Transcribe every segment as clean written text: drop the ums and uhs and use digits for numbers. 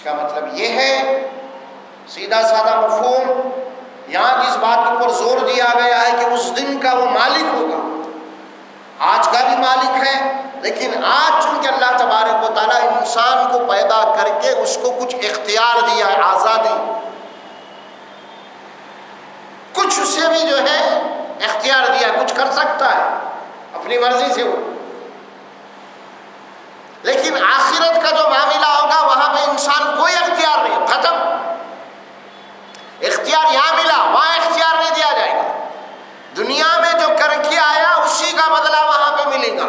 کا مطلب یہ ہے سیدھا سادہ مفہوم، یہاں جس بات کے اوپر زور دیا گیا ہے کہ اس دن کا وہ مالک ہوگا، آج کا بھی مالک ہے، لیکن آج چونکہ اللہ تبارک و تعالیٰ انسان کو پیدا کر کے اس کو کچھ اختیار دیا ہے، آزادی، کچھ اسے بھی جو ہے اختیار دیا، کچھ کر سکتا ہے اپنی مرضی سے وہ، لیکن آخرت کا جو معاملہ ہوگا وہاں پہ انسان کوئی اختیار نہیں، ختم، اختیار یہاں ملا وہاں اختیار نہیں دیا جائے گا، دنیا میں جو کر کے آیا اسی کا بدلہ وہاں پہ ملے گا،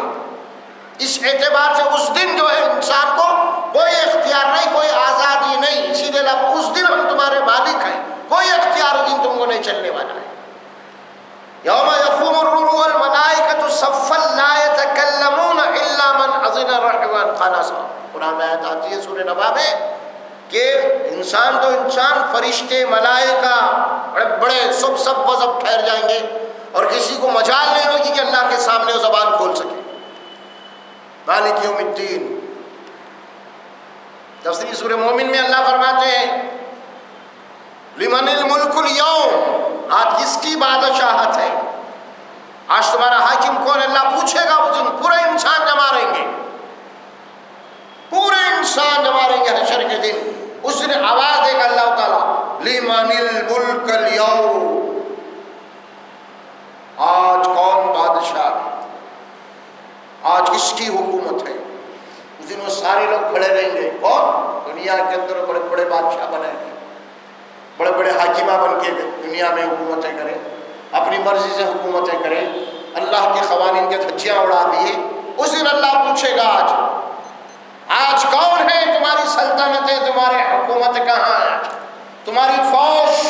اس اعتبار سے اس دن جو ہے انسان کو کوئی اختیار نہیں، کوئی آزادی نہیں، اسی لیے اس دن ہم تمہارے مالک ہیں، کوئی اختیار اس دن تم کو نہیں چلنے والا ہے۔ یوم یقوم الروح والملائکۃ صفا لا یتکلمون الا من اذن الرحمن قال صواب، قرآن میں آیت آتی ہے سورہ نبا میں کہ انسان تو انسان، فرشتے، ملائکہ بڑے بڑے سب بزب ٹھہر جائیں گے اور کسی کو مجال نہیں ہوگی کہ اللہ کے سامنے وہ زبان کھول سکے۔ مالک یوم الدین، تفسیر سورہ مومن میں اللہ فرماتے ہیں لمن الملک اليوم، آج کس کی بادشاہت ہے، آج تمہارا حاکم کون ہے، اللہ پوچھے گا اس دن، پورے انسان جمع رہیں گے، پورے انسان جمع رہیں گے حشر کے دن، اس دن آواز دے گا اللہ تعالیٰ لمن الملک اليوم، آج کون بادشاہ ہے، آج کس کی حکومت ہے، اس دن وہ سارے لوگ کھڑے رہیں گے، کون، دنیا کے اندر بڑے بڑے بادشاہ بنائیں گے، بڑے بڑے حاکمہ بن کے دنیا میں حکومتیں کریں، اپنی مرضی سے حکومتیں کریں، اللہ کے قوانین کے دھجیاں اڑا دیے، اس دن اللہ پوچھے گا آج کون ہے، تمہاری سلطنتیں، تمہارے حکومت کہاں ہے، تمہاری فوج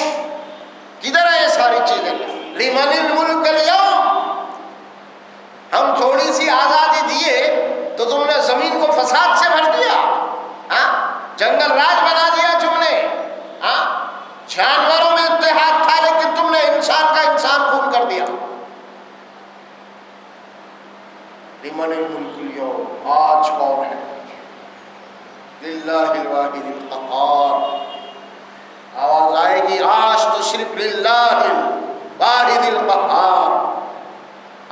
کدھر ہے، یہ ساری چیزیں، لمن الملک اليوم، ہم تھوڑی سی آزادی دیے تو تم نے زمین کو فساد سے بھر دیا، جنگل راج بنا دیا تم نے، جانوروں میں اتحاد تھا لیکن تم نے انسان کا انسان خون کر دیا۔ لمن الملک اليوم، آج کون ہے، للہ الواحد القہار، آواز آئے گی آج تو صرف للہ الواحد القہار،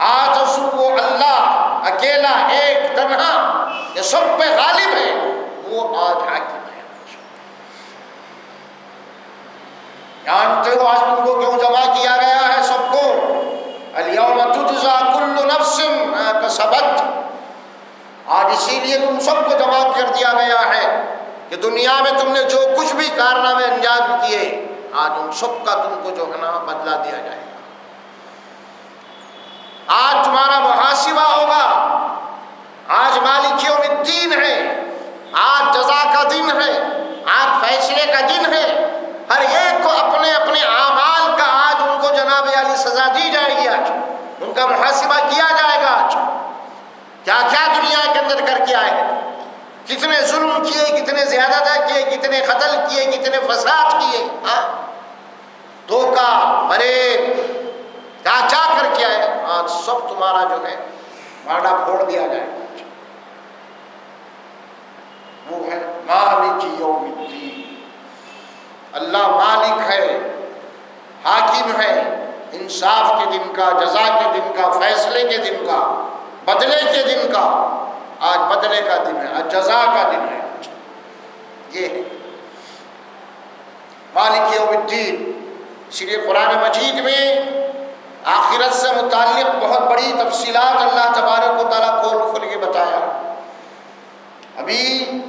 آج تو صرف وہ اللہ اکیلا ایک تنہا یہ سب پہ غالب ہے، وہ آج حاکم ہے۔ جانتے ہو آج تم کو کیوں جمع کیا گیا ہے سب کو، الیوم تجزا کل نفس ما کسبت، آج اسی لیے تم سب کو جمع کر دیا گیا ہے کہ دنیا میں تم نے جو کچھ بھی کارنامے انجام کیے آج ان سب کا تم کو جو ہے نا بدلہ دیا جائے گا، آج تمہارا محاسبہ ہوگا، آج مالک یوم الدین ہے، آج جزا کا دن ہے، آج فیصلے کا دن ہے، ہر ایک کو اپنے اپنے اعمال کا آج ان کو جناب عالی سزا دی جائے گی، آج ان کا محاسبہ کیا جائے گا، آج کیا کیا دنیا کے اندر کر کے آئے ہیں، کتنے ظلم کیے، کتنے زیادہ کیے، کتنے قتل کیے، کتنے فساد کیے، دھوکہ، فریب، کیا کیا کر کے آئے، آج سب تمہارا جو ہے بانڈا پھوڑ دیا جائے گا۔ وہ ہے مالک یوم الدین، اللہ مالک ہے، حاکم ہے، انصاف کے دن کا، جزا کے دن کا، فیصلے کے دن کا، بدلے کے دن کا، آج بدلے کا دن ہے، آج جزا کا دن ہے، یہ ہے مالک یوم الدین۔ اسی لیے قرآن مجید میں آخرت سے متعلق بہت بڑی تفصیلات اللہ تبارک و تعالیٰ کھول کے بتایا۔ ابھی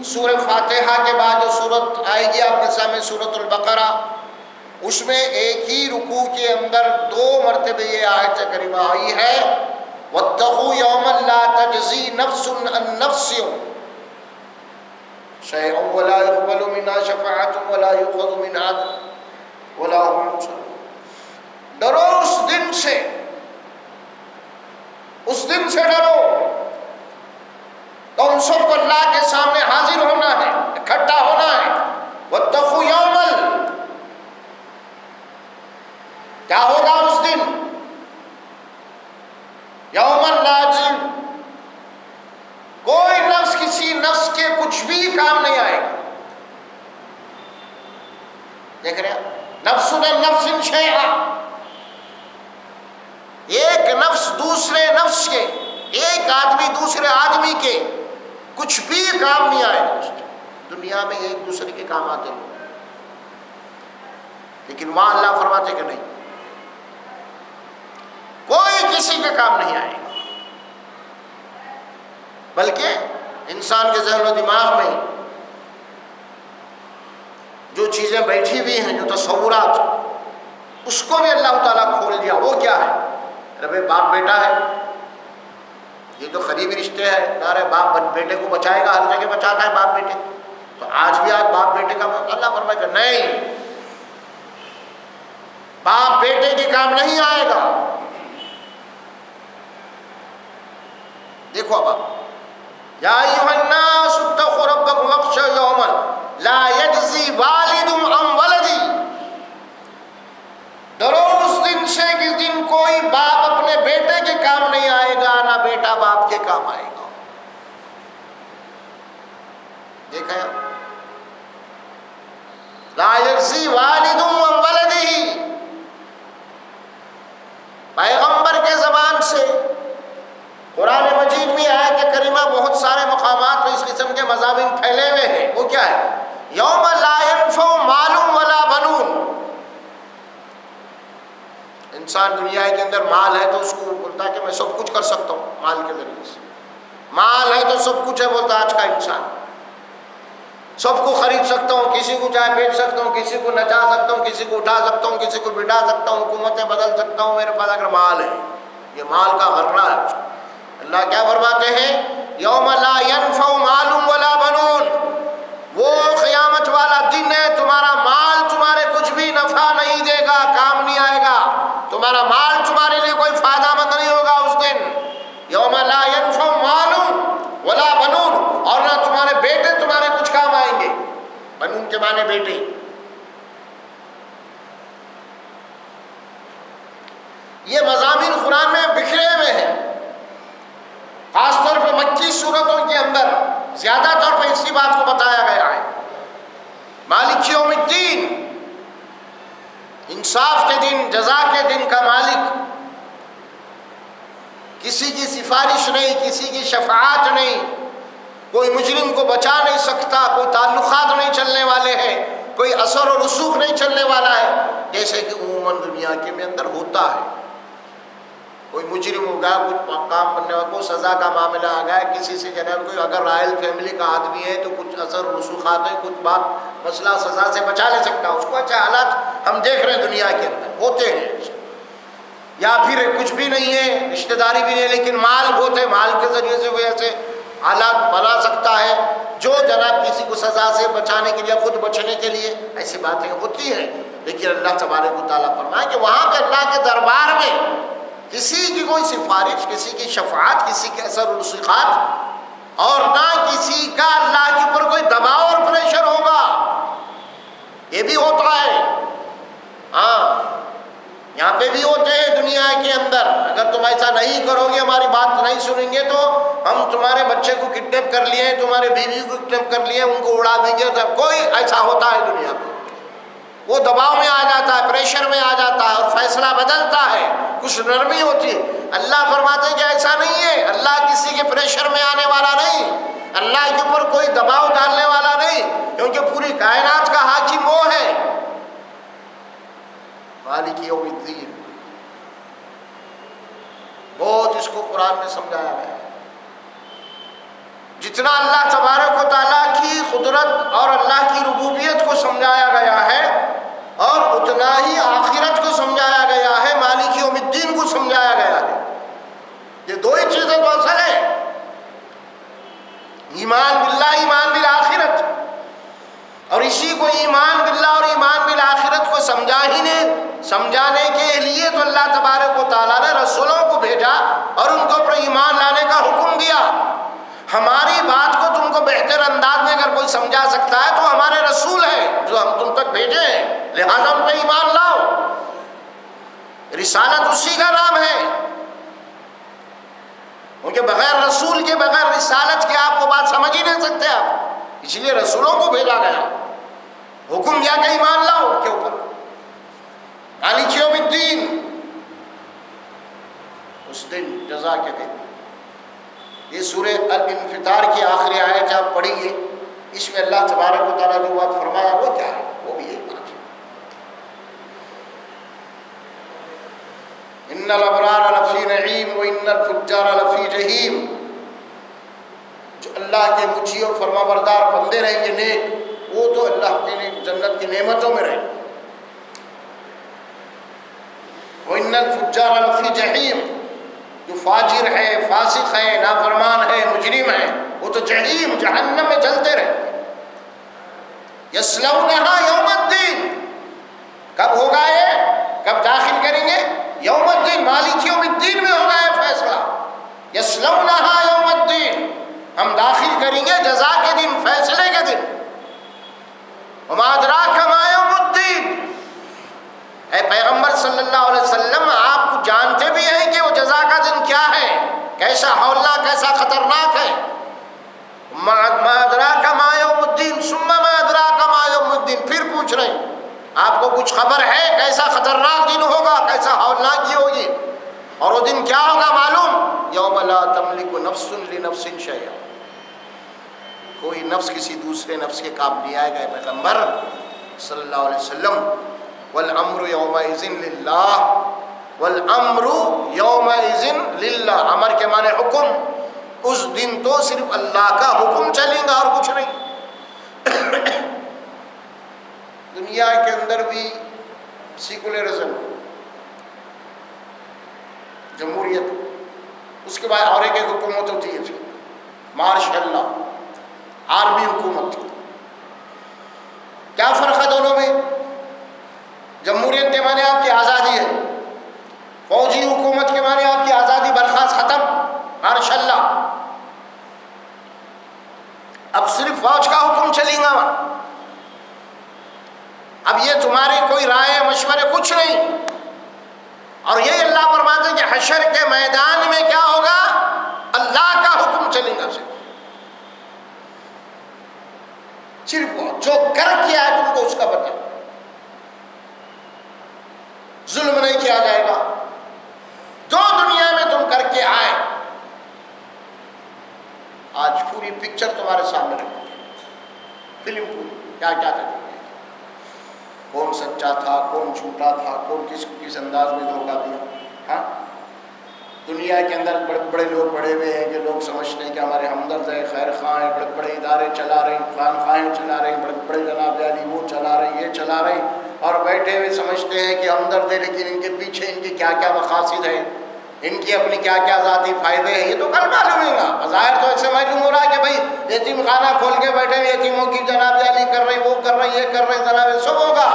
سورہ فاتحہ کے بعد جو سورت آئے گی آپ کے سامنے، سورۃ البقرہ، اس میں ایک ہی رکوع کے اندر 2 مرتبہ یہ آیت کریمہ آئی ہے، واتقوا یوما لا تجزی نفس عن نفس شیئا ولا يقبل منها شفاعة ولا يؤخذ منها عدل ولا هم ينصرون۔ ڈرو اس دن سے، اس دن سے ڈرو، تو ان سب کو اللہ کے سامنے حاضر ہونا ہے، اکٹھا ہونا ہے۔ واتقوا یوما، کیا ہوگا اس دن، یوم لا یجزی، کوئی نفس کسی نفس کے کچھ بھی کام نہیں آئے گا، دوسرے نفس کے، ایک آدمی دوسرے آدمی کے کچھ بھی کام نہیں آئے گا. دنیا میں ایک دوسرے کے کام آتے ہیں، لیکن وہاں اللہ فرماتے کہ نہیں، کوئی کسی کا کام نہیں آئے گا. بلکہ انسان کے ذہن و دماغ میں جو چیزیں بیٹھی ہوئی ہیں، جو تصورات، اس کو بھی اللہ تعالیٰ کھول دیا. وہ کیا ہے؟ ارے باپ بیٹا ہے، یہ تو قریبی رشتے ہے. ارے باپ بیٹے کو بچائے گا، ہر جگہ بچاتا ہے باپ بیٹے. تو آج بھی آج باپ بیٹے کا اللہ فرمائے کہ نہیں، باپ بیٹے کے کام نہیں آئے گا. دیکھو اب یا ایھا الناس اتقوا ربکم واخشوا یوما لا یجزی والد عن ولدی. ڈرو اس دن سے کہ دن کوئی باپ اپنے بیٹے کے کام نہیں آئے گا، نہ بیٹا باپ کے کام آئے گا. دیکھا لا یجزی والد عن ولدہ. پیغمبر کے زبان سے قرآن مجید میں آیت کریمہ بہت سارے مقامات میں اس قسم کے مضامین پھیلے ہوئے ہیں. وہ کیا ہے؟ یوم لا ینفع مال ولا بنون. انسان دنیا کے اندر مال ہے تو اس کو بولتا ہے کہ میں سب کچھ کر سکتا ہوں مال کے ذریعے سے. مال ہے تو سب کچھ ہے بولتا آج کا انسان. سب کو خرید سکتا ہوں، کسی کو چاہے بیچ سکتا ہوں، کسی کو نچا سکتا ہوں، کسی کو اٹھا سکتا ہوں، کسی کو بٹھا سکتا ہوں، حکومتیں بدل سکتا ہوں میرے پاس اگر مال ہے. یہ مال کا غرہ ہے. اللہ کیا فرماتے ہیں؟ یوم لا ینفع مال ولا بنون. وہ قیامت والا دن ہے، تمہارا مال تمہارے کچھ بھی نفع نہیں دے گا، کام نہیں آئے گا. تمہارا مال تمہارے لیے کوئی فائدہ مند نہیں ہوگا اس دن. یوم لا ینفع مال ولا بنون. اور نہ تمہارے بیٹے تمہارے کچھ کام آئیں گے. بنون کے معنی بیٹے. یہ مضامین قرآن میں بکھرے ہوئے ہیں، خاص طور پہ مکی صورتوں کے اندر زیادہ طور پہ اسی بات کو بتایا گیا ہے. مالک یوم الدین، انصاف کے دن، جزا کے دن کا مالک. کسی کی سفارش نہیں، کسی کی شفاعت نہیں، کوئی مجرم کو بچا نہیں سکتا، کوئی تعلقات نہیں چلنے والے ہیں، کوئی اثر و رسوخ نہیں چلنے والا ہے، جیسے کہ عموماً دنیا کے اندر ہوتا ہے. کوئی مجرم ہوگا، کچھ کام کرنے والا، کوئی سزا کا معاملہ آ گیا، کسی سے جناب کوئی اگر رائل فیملی کا آدمی ہے تو کچھ اثر رسوخات ہیں، کچھ بات مسئلہ سزا سے بچا لے سکتا ہے اس کو. اچھا حالات ہم دیکھ رہے ہیں دنیا کے اندر ہوتے ہیں. یا پھر کچھ بھی نہیں ہے، رشتہ داری بھی نہیں ہے، لیکن مال بہت ہے، مال کے ذریعے سے وہ ایسے حالات بنا سکتا ہے جو جناب کسی کو سزا سے بچانے کے لیے، خود بچنے کے لیے ایسی باتیں ہوتی ہیں. لیکن اللہ تبارک و تعالیٰ فرمائے کہ وہاں پہ اللہ کے دربار میں کسی کی کوئی سفارش، کسی کی شفاعت، کسی کے اثر و رسوخات، اور نہ کسی کا اللہ کے اوپر کوئی دباؤ اور پریشر ہوگا. یہ بھی ہوتا ہے. ہاں یہاں پہ بھی ہوتے ہیں دنیا کے اندر. اگر تم ایسا نہیں کرو گے، ہماری بات نہیں سنیں گے تو ہم تمہارے بچے کو کڈنیپ کر لیے، تمہارے بیوی کو کڈنیپ کر لیے، ان کو اڑا دیں گے. کوئی ایسا ہوتا ہے دنیا میں. وہ دباؤ میں آ جاتا ہے، پریشر میں آ جاتا ہے اور فیصلہ بدلتا ہے، کچھ نرمی ہوتی ہے. اللہ فرماتے ہیں کہ ایسا نہیں ہے. اللہ کسی کے پریشر میں آنے والا نہیں، اللہ کے اوپر کوئی دباؤ ڈالنے والا نہیں، کیونکہ پوری کائنات کا حاکم وہ ہے. مالک یوم الدین. بہت اس کو قرآن میں سمجھایا گیا ہے. جتنا اللہ تبارک و تعالیٰ کی قدرت اور اللہ کی ربوبیت کو سمجھایا گیا ہے، اور اتنا ہی آخرت کو سمجھایا گیا ہے، مالک یوم الدین کو سمجھایا گیا ہے. یہ دو ہی چیزیں تو اصل ہیں، ایمان باللہ، ایمان بالآخرت. اور اسی کو ایمان باللہ اور ایمان بالآخرت کو سمجھانے کے لیے تو اللہ تبارک و تعالیٰ نے رسولوں کو بھیجا اور ان کو پر ایمان لانے کا حکم دیا. ہماری بات کو تم کو بہتر انداز میں اگر کوئی سمجھا سکتا ہے تو ہمارے رسول ہیں جو ہم تم تک بھیجے ہیں، لہذا ان پہ ایمان لاؤ. رسالت اسی کا نام ہے، کیونکہ بغیر رسول کے، بغیر رسالت کے آپ کو بات سمجھ ہی نہیں سکتے آپ. اس لیے رسولوں کو بھیجا گیا، حکم دیا کہ ایمان لاؤ ان کے اوپر. مالک یوم الدین، اس دن، جزا کے دن۔ یہ سورہ الانفطار کی آخری آیت آپ پڑھیے، اس میں اللہ تبارک و تعالیٰ جو بات فرمایا وہ کیا ہے؟ وہ بھی ایک بات ہے، ان الابرار لفی نعیم وان الفجار لفی جحیم۔ جو اللہ کے مطیع اور فرما بردار بندے رہیں گے نیک، وہ تو اللہ کی جنت کی نعمتوں میں رہیں گے۔ وان الفجار لفی جحیم، جو فاجر ہے، فاسق ہے، نافرمان ہے، مجرم ہے، وہ تو جحیم جہنم میں جلتے رہیں گے۔ یصلونہا یوم الدین، کب ہوگا یہ؟ کب داخل کریں گے؟ یوم الدین، مالک یوم الدین میں ہوگا یہ فیصلہ۔ یصلونہا یوم الدین، ہم داخل کریں گے جزا کے دن، فیصلے کے دن۔ وما ادراک ما یوم الدین، اے پیغمبر صلی اللہ علیہ وسلم آپ کو جانتے بھی ہیں کہ وہ جزا کا دن کیا ہے، کیسا ہولناک، کیسا خطرناک ہے۔ ما ادراک ما یوم الدین ثم ما ادراک ما یوم الدین، پھر پوچھ رہے ہیں آپ کو کچھ خبر ہے کیسا خطرناک دن ہوگا، کیسا ہولناک کی ہوگی، اور وہ دن کیا ہوگا معلوم؟ یوم لا تملک نفس لنفس شیئا، کوئی نفس کسی دوسرے نفس کے کام نہیں آئے گا۔ پیغمبر صلی اللہ علیہ وسلم، والامر یومئذ للہ، والامر یومئذ للہ، امر کے معنی حکم، اس دن تو صرف اللہ کا حکم چلے گا اور کچھ نہیں۔ دنیا کے اندر بھی سیکولرزم، جمہوریت، اس کے بعد اور ایک حکومت ہوتی ہے پھر مارشل لا، آرمی حکومت۔ کیا فرق ہے دونوں میں؟ جمہوریت کے معنی آپ کی آزادی ہے، فوجی حکومت کے معنی آپ کی آزادی برخاست، ختم، مارشل لا۔ اب صرف فوج کا حکم چلے گا، اب یہ تمہاری کوئی رائے مشورے کچھ نہیں۔ اور یہ اللہ فرماتے ہیں کہ حشر کے میدان میں کیا ہوگا؟ اللہ کا حکم چلے گا، صرف وہ جو کر کیا ہے تم کو اس کا بدلہ، ظلم نہیں کیا جائے گا۔ جو دنیا میں تم کر کے آئے، آج پوری پکچر تمہارے سامنے رکھو گے، فلم پوری، کیا کیا تھا، کون سچا تھا، کون جھوٹا تھا، کون کس کو کس انداز میں دھوکہ دیا۔ ہاں، دنیا کے اندر بڑے بڑے لوگ بڑے ہوئے ہیں کہ لوگ سمجھتے ہیں کہ ہمارے ہمدرد ہیں، خیر خواہ ہیں، بڑے بڑے ادارے چلا رہے ہیں، خانقاہیں چلا رہے ہیں، بڑے بڑے جناب عالی وہ چلا رہے ہیں، یہ چلا رہے ہیں، اور بیٹھے ہوئے سمجھتے ہیں کہ ہمدرد ہے، لیکن ان کے پیچھے ان کے کیا کیا مقاصد ہیں، ان کی اپنی کیا کیا ذاتی فائدے ہیں، یہ تو کل معلوم ہوگا۔ بظاہر تو ایسے معلوم ہو رہا ہے کہ بھائی یتیم خانہ کھول کے بیٹھے ہوئے، یتیموں کی جناب عالی کر رہے ہیں، وہ کر رہے ہیں، یہ کر رہے ہیں، جناب سب ہوگا۔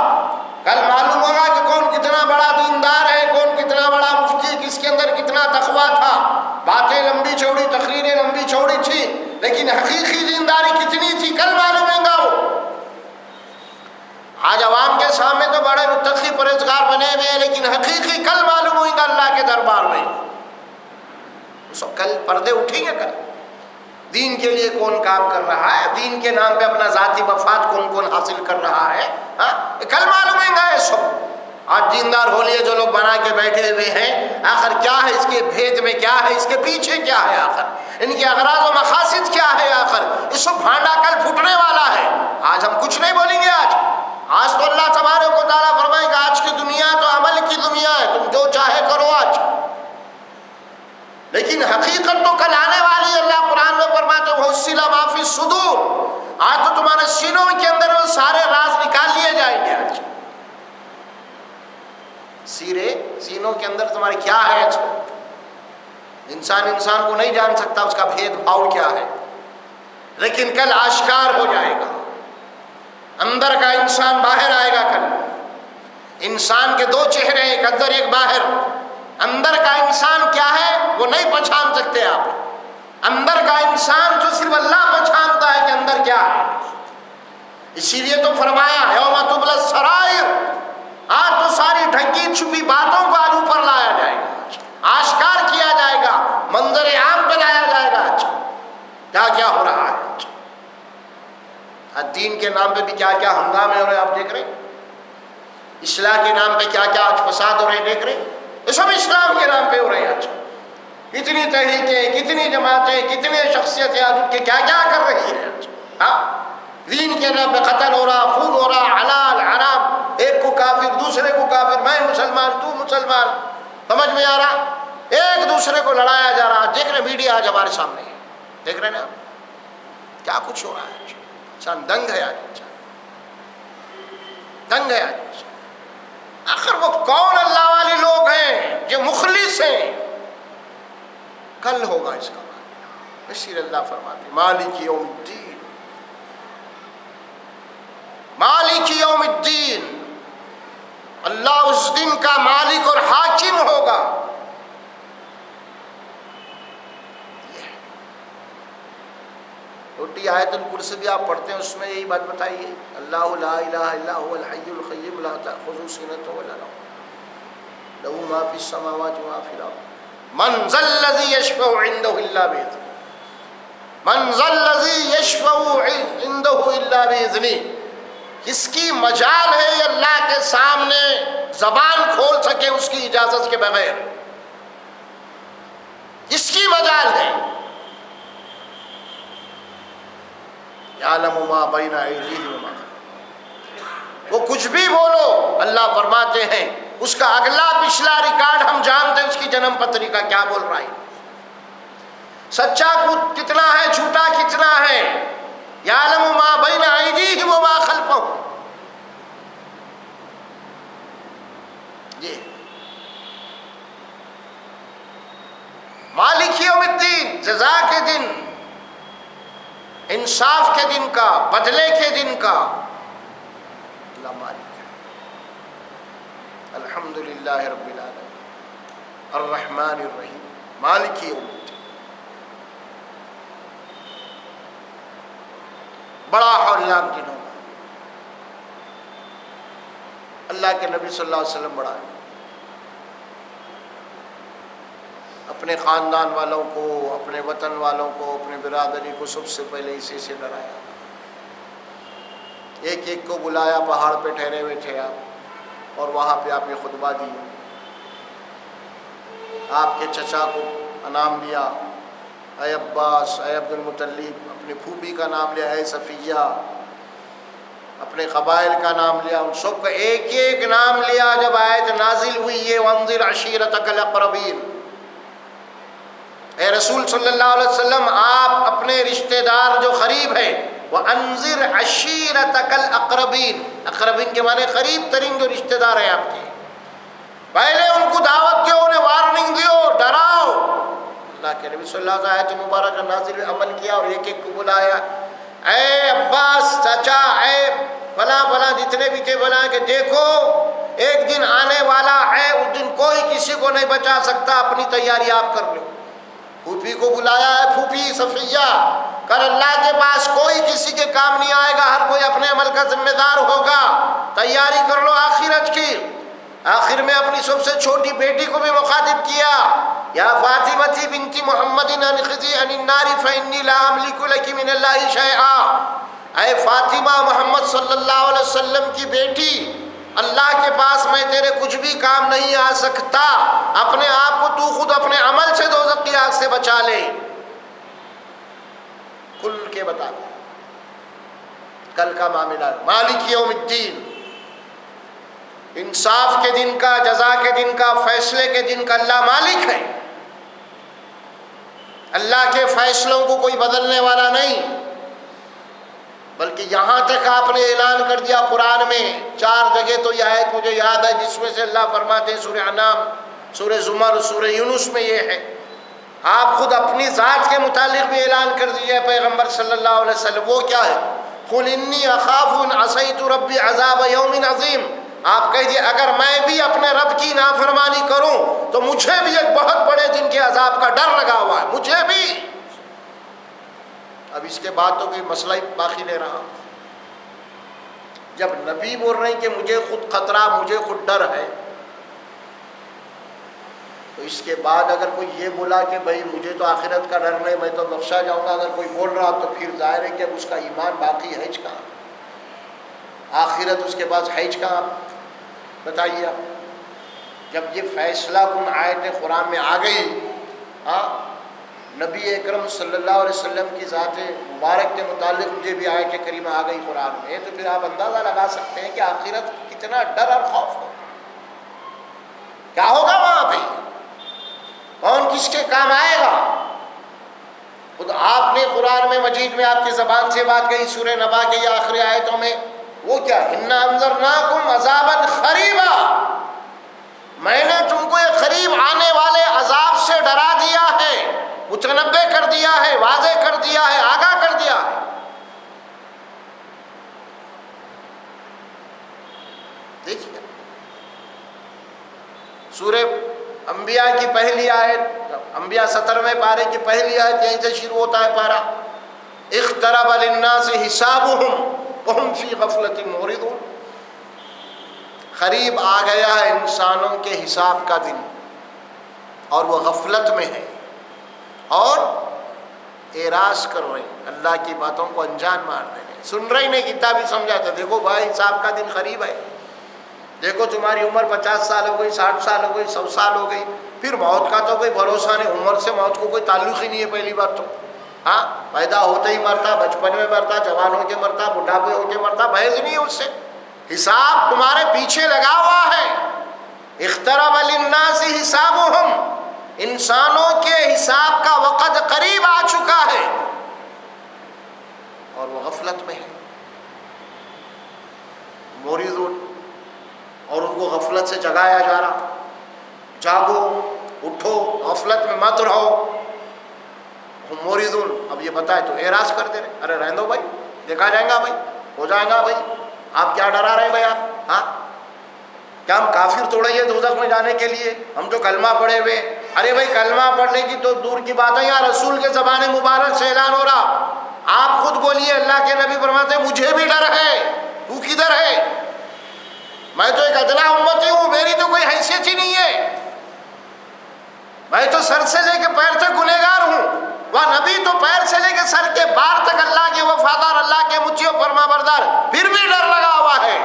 کل معلوم ہوگا کہ کون کتنا بڑا دیندار ہے، کون کتنا بڑا مفتی، کس کے اندر کتنا تقویٰ تھا۔ باتیں لمبی چوڑی، تقریریں لمبی چوڑی تھی، لیکن حقیقی دینداری کتنی تھی کل معلوم ہوگا۔ وہ آج عوام کے سامنے تو بڑے متقی پرہیزگار بنے ہوئے ہیں، لیکن حقیقی کل معلوم ہوگا اللہ کے دربار میں۔ سب کل پردے اٹھیں گے، کل دین کے لیے کون کام کر رہا ہے، دین کے نام پہ اپنا ذاتی مفاد کون کون حاصل کر رہا ہے، کل معلوم ہوگا یہ سب۔ آج دیندار ہو لیے جو لوگ بنا کے بیٹھے ہوئے ہیں، آخر کیا ہے اس کے بھید میں، کیا ہے اس کے پیچھے، کیا ہے آخر ان کے اغراض و مقاصد کیا ہے، آخر یہ سب بھانڈا کل پھوٹنے والا ہے۔ آج ہم کچھ نہیں بولیں گے، آج تو اللہ تبارک و تعالیٰ فرمائے گا آج کی دنیا تو عمل کی دنیا ہے، تم جو چاہے کرو آج، لیکن حقیقت تو کل آنے والی ہے۔ اللہ قرآن میں فرماتے ہیں وَحُصِّلَ مَا فِي الصُّدُورِ، آج تو تمہارے سینوں کے اندر وہ سارے راز نکال لیے جائیں گے۔ آج سینوں کے اندر تمہارے کیا ہے، انسان کو نہیں جان سکتا اس کا بھید بھاؤ کیا ہے، لیکن کل آشکار ہو جائے گا۔ اندر کا انسان باہر آئے گا کل۔ انسان کے دو چہرے، ایک اندر ایک باہر۔ اندر کا انسان کیا ہے وہ نہیں پہچان سکتے آپ، اندر کا انسان جو صرف اللہ پہچانتا ہے کہ اندر کیا ہے۔ اسی لیے تو فرمایا یوم تبلی السرائر، آج تو ساری ڈھکی چھپی باتوں کو آلو پر لایا جائے گا، آشکار کیا جائے گا، منظر عام پہ لایا جائے گا۔ کیا کیا ہو رہا ہے دین کے نام پہ بھی، کیا کیا ہنگامے ہو رہے ہیں آپ دیکھ رہے ہیں، اصلاح کے نام پہ کیا کیا آج فساد ہو رہے ہیں دیکھ رہے ہیں، یہ سب اسلام کے نام پہ ہو رہے ہیں۔ آج کتنی تحریکیں، کتنی جماعتیں، کتنے شخصیتیں آج ان کے کیا کیا کر رہی ہیں. ہاں دین کے نام پہ قتل ہو رہا، خون ہو رہا، حلال حرام، ایک کو کافر دوسرے کو کافر، میں مسلمان تو مسلمان، سمجھ میں آ رہا؟ ایک دوسرے کو لڑایا جا رہا. دیکھ رہے میڈیا آج ہمارے سامنے ہے، دیکھ رہے نا کیا کچھ ہو رہا ہے. انسان دنگ ہے، آج انسان دنگ ہے. آج آخر وہ کون اللہ والے لوگ ہیں جو مخلص ہیں؟ کل ہوگا اس کا معاملہ. اسی لیے اللہ فرماتے مالک یوم الدین، مالک یوم الدین، اللہ اس دن کا مالک اور حاکم ہوگا. چھوٹی آیت الکرسی بھی آپ پڑھتے ہیں، اس میں یہی بات بتائیے اللہ لا الہ الا هو الحی القیوم لا تأخذہ سنۃ ولا نوم له ما فی السماوات وما فی الارض من ذا الذی یشفع عنده الا باذنہ، من ذا الذی یشفع عنده الا باذنہ. کس کی مجال ہے یہ اللہ کے سامنے زبان کھول سکے اس کی اجازت کے بغیر؟ کس کی مجال ہے؟ یعلم ما بین ایدیہم وما خلفہم. وہ کچھ بھی بولو اللہ فرماتے ہیں اس کا اگلا پچھلا ریکارڈ ہم جانتے ہیں، اس کی جنم پتری کا کیا بول رہا ہے، سچا کتنا ہے جھوٹا کتنا ہے. یعلم ما بین ایدیہم وما خلفہم. یہ مالک یوم الدین، جزا کے دن، انصاف کے دن کا، بدلے کے دن کا اللہ مالک ہے. الحمدللہ رب العالمین الرحمن الرحیم مالک یوم الدین. بڑا ہولناک دن ہوگا. اللہ کے نبی صلی اللہ علیہ وسلم بڑا ہے، اپنے خاندان والوں کو، اپنے وطن والوں کو، اپنے برادری کو سب سے پہلے اسی سے ڈرایا. ایک ایک کو بلایا، پہاڑ پہ ٹھہرے ہوئے تھے آپ، اور وہاں پہ آپ نے خطبہ دیا. آپ کے چچا کو نام لیا، اے عباس، اے عبد المطلب. اپنی پھوپھی کا نام لیا، اے صفیہ. اپنے قبائل کا نام لیا، ان سب کا ایک ایک نام لیا. جب آیت نازل ہوئی یہ وانذر عشیرتک الاقربین، اے رسول صلی اللہ علیہ وسلم آپ اپنے رشتہ دار جو قریب ہیں، وانذر عشیرتک الاقربین، اقربین کے معنی قریب ترین جو رشتہ دار ہیں آپ کے، پہلے ان کو دعوت دو، انہیں وارننگ دیو، ڈراؤ. اللہ کے نبی صلی اللہ علیہ وسلم آیت مبارکہ نازل عمل کیا اور ایک ایک کو بلایا. اے عباس چچا، اے فلاں فلاں جتنے بھی تھے، بلا کہ دیکھو ایک دن آنے والا ہے، اس دن کوئی کسی کو نہیں بچا سکتا، اپنی تیاری آپ کر لو. پھوپھی کو بلایا ہے، پھوپھی صفیہ، کل اللہ کے پاس کوئی کسی کے کام نہیں آئے گا، ہر کوئی اپنے عمل کا ذمہ دار ہوگا، تیاری کر لو آخرت کی. آخر میں اپنی سب سے چھوٹی بیٹی کو بھی مخاطب کیا، یا فاطمتی بنت محمد انقذی عن النار فانی لا املک لک من اللہ شیئا. اے فاطمہ، محمد صلی اللہ علیہ وسلم کی بیٹی، اللہ کے پاس میں تیرے کچھ بھی کام نہیں آ سکتا، اپنے آپ کو تو خود اپنے عمل سے دوزخ کی آگ سے بچا لے. کھل کے بتا دے کل کا معاملہ. مالک یوم الدین، انصاف کے دن کا، جزا کے دن کا، فیصلے کے دن کا اللہ مالک ہے. اللہ کے فیصلوں کو کوئی بدلنے والا نہیں. بلکہ یہاں تک آپ نے اعلان کر دیا قرآن میں 4 جگہ تو یہ آیت مجھے یاد ہے جس میں سے اللہ فرماتے ہیں، سورہ انعام، سورہ زمر، سورہ یونس میں یہ ہے. آپ خود اپنی ذات کے متعلق بھی اعلان کر دیجئے پیغمبر صلی اللہ علیہ وسلم. وہ کیا ہے؟ قل انی اخاف ان عصیت ربی عذاب یوم عظیم. آپ کہہ دیے اگر میں بھی اپنے رب کی نافرمانی کروں تو مجھے بھی ایک بہت بڑے دن کے عذاب کا ڈر لگا ہوا ہے، مجھے بھی. اب اس کے بعد تو کوئی مسئلہ ہی باقی نہیں رہا. جب نبی بول رہے ہیں کہ مجھے خود خطرہ، مجھے خود ڈر ہے، تو اس کے بعد اگر کوئی یہ بولا کہ بھئی مجھے تو آخرت کا ڈر نہیں، میں تو بخشا جاؤں گا، اگر کوئی بول رہا تو پھر ظاہر ہے کہ اب اس کا ایمان باقی ہے کہاں، آخرت اس کے پاس ہے کہاں؟ بتائیے آپ. جب یہ فیصلہ کن آیت قرآن میں آ گئی ہاں نبی اکرم صلی اللہ علیہ وسلم کی ذات مبارک کے متعلق مجھے بھی آیت کریمہ آ گئی قرآن میں، تو پھر آپ اندازہ لگا سکتے ہیں کہ آخرت کتنا ڈر اور خوف ہو، کیا ہوگا وہاں پہ، کون کس کے کام آئے گا۔ خود آپ نے قرآن میں مجید میں آپ کی زبان سے بات کہی سورہ نبا کے یہ آخری آیتوں میں، وہ کیا، اِنَّا أَنذَرْنَاكُمْ عَذَابًا قَرِيبًا، میں نے تم کو ایک قریب آنے والے عذاب سے ڈرا دیا ہے، متنبع کر دیا ہے، واضح کر دیا ہے، آگاہ کر دیا ہے۔ دیکھیے سورہ انبیاء کی پہلی آیت، انبیاء 17ویں پارے کی پہلی آیت یہیں سے شروع ہوتا ہے پارہ، اقترب للناس حسابهم وهم فی غفلۃ معرضون، قریب آ گیا ہے انسانوں کے حساب کا دن اور وہ غفلت میں ہے اور اعراض کر رہے ہیں، اللہ کی باتوں کو انجان مار دے رہے ہیں، سن رہے نہیں، کتابی سمجھاتے دیکھو بھائی حساب کا دن قریب ہے، دیکھو تمہاری عمر 50 سال ہو گئی، 60 سال ہو گئی، 100 سال ہو گئی، پھر موت کا تو کوئی بھروسہ نہیں، عمر سے موت کو کوئی تعلق ہی نہیں ہے پہلی بات تو، ہاں پیدا ہوتے ہی مرتا، بچپن میں مرتا، جوان ہو کے مرتا، بڑھاپے ہو کے مرتا، بحث نہیں ہے اس سے، حساب تمہارے پیچھے لگا ہوا ہے۔ اقترب للناس حسابهم، انسانوں کے حساب کا وقت قریب آ چکا ہے اور وہ غفلت میں ہے، موریدون، اور ان کو غفلت سے جگایا جا رہا، جاگو اٹھو، غفلت میں مت رہو، موریدون، اب یہ بتائے تو اعراض کر دے رہے، ارے رہنے دو بھائی، دیکھا جائے گا بھائی، ہو جائے گا بھائی، آپ کیا ڈرا رہے ہیں بھائی آپ، ہاں کیا ہم کافر توڑے ہیں دوزخ میں جانے کے لیے، ہم تو کلمہ پڑھے ہوئے، ارے بھائی کلمہ پڑھنے کی تو دور کی بات ہے، یہاں رسول کے زبان مبارک سے اعلان ہو رہا، آپ خود بولیے، اللہ کے نبی فرماتے ہیں مجھے بھی ڈر ہے، تو کدھر ہے، میں تو ایک ادنا امتی ہوں، میری تو کوئی حیثیت ہی نہیں ہے، میں تو سر سے لے کے پیر تک گنہگار ہوں، وہ نبی تو پیر سے لے کے سر کے بار تک اللہ کے وفادار، اللہ کے مطیع و فرما بردار، پھر بھی ڈر لگا ہوا ہے۔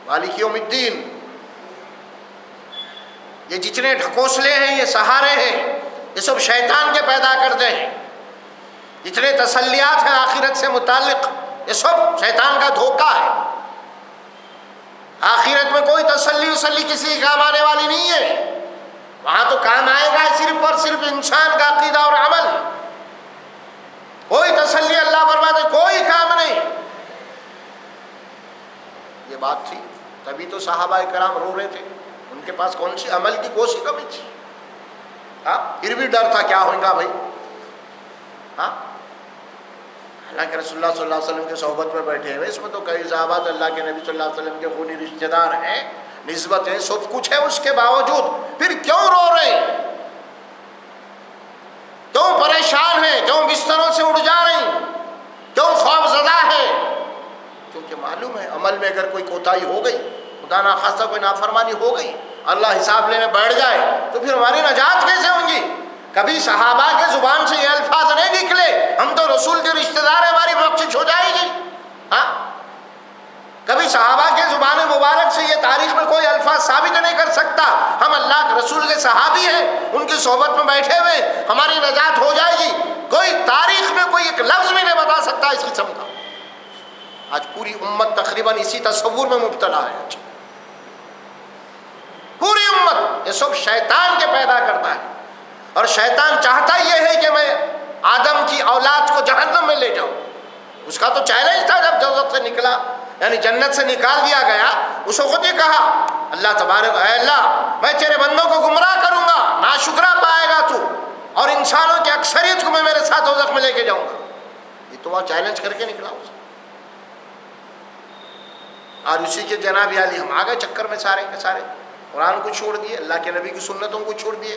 مالک یوم الدین، یہ جتنے ڈھکوسلے ہیں، یہ سہارے ہیں، یہ سب شیطان کے پیدا کرتے ہیں، جتنے تسلیات ہیں آخرت سے متعلق، یہ سب شیطان کا دھوکہ ہے، آخرت میں کوئی تسلی وسلی کسی کام آنے والی نہیں ہے، وہاں تو کام آئے گا صرف اور صرف انسان کا عقیدہ اور عمل، کوئی تسلی اللہ فرماتے کوئی کام نہیں، یہ بات تھی، تبھی تو صحابہ کرام رو رہے تھے، ان کے پاس کون سی عمل کی کوئی سی کمی تھی، ہاں پھر بھی ڈر تھا کیا ہوگا بھائی، ہاں اللہ کے رسول اللہ صلی اللہ علیہ وسلم کے صحبت میں بیٹھے ہوئے، اس میں تو کئی صحابہ اللہ کے نبی صلی اللہ علیہ وسلم کے خونی رشتہ دار ہیں، نسبت ہے، سب کچھ ہے، اس کے باوجود پھر کیوں رو رہے ہیں، کیوں پریشان ہیں، کیوں بستروں سے اٹھ جا رہے ہیں، کیوں خوف زدہ ہے، کیونکہ معلوم ہے عمل میں اگر کوئی کوتاہی ہو گئی، خدا ناخواستہ کوئی نافرمانی ہو گئی، اللہ حساب لینے بیٹھ جائے تو پھر ہماری نجات کیسے ہوں گی۔ کبھی صحابہ کے زبان سے یہ الفاظ نہیں نکلے ہم تو رسول کے رشتہ دار ہیں، ہماری بخشش ہو جائے گی، ہاں کبھی صحابہ کے زبان مبارک سے یہ تاریخ میں کوئی الفاظ ثابت نہیں کر سکتا ہم اللہ کے رسول کے صحابی ہیں، ان کی صحبت میں بیٹھے ہوئے ہماری نجات ہو جائے گی، کوئی تاریخ میں کوئی ایک لفظ بھی نہیں بتا سکتا اس قسم کا۔ آج پوری امت تقریباً اسی تصور میں مبتلا ہے، پوری امت، یہ سب شیطان کے پیدا کرتا ہے، اور شیطان چاہتا یہ ہے کہ میں آدم کی اولاد کو جہنم میں لے جاؤں، اس کا تو چیلنج تھا جب دوزخ سے نکلا، یعنی جنت سے نکال دیا گیا، اس وقت یہ کہا اللہ تبارک، اے اللہ میں تیرے بندوں کو گمراہ کروں گا، ناشکرا پائے گا تو، اور انسانوں کی اکثریت کو میں میرے ساتھ دوزخ میں لے کے جاؤں گا، یہ تو وہاں چیلنج کر کے نکلا اسے، اور اسی کے جناب علی ہم آ گئے چکر میں سارے کے سارے، قرآن کو چھوڑ دیے، اللہ کے نبی کی سنتوں کو چھوڑ دیے،